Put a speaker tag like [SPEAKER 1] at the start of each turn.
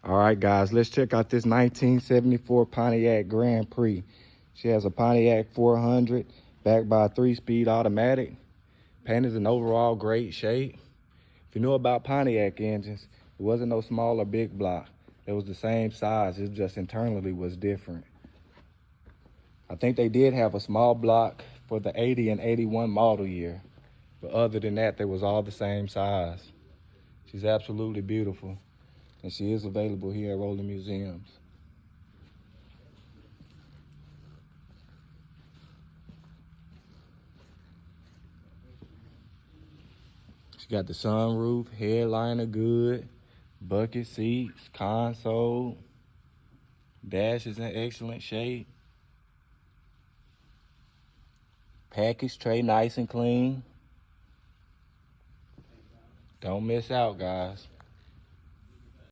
[SPEAKER 1] All right, guys, let's check out this 1974 Pontiac Grand Prix. She has a Pontiac 400 backed by a 3-speed automatic. Paint is in overall great shape. If you know about Pontiac engines, it wasn't no small or big block. It was the same size, it just internally was different. I think they did have a small block for the 80 and 81 model year, but other than that, they was all the same size. She's absolutely beautiful, and she is available here at Rolling Museums. She got the sunroof, headliner good, bucket seats, console, dash is in excellent shape. Package tray nice and clean. Don't miss out, guys.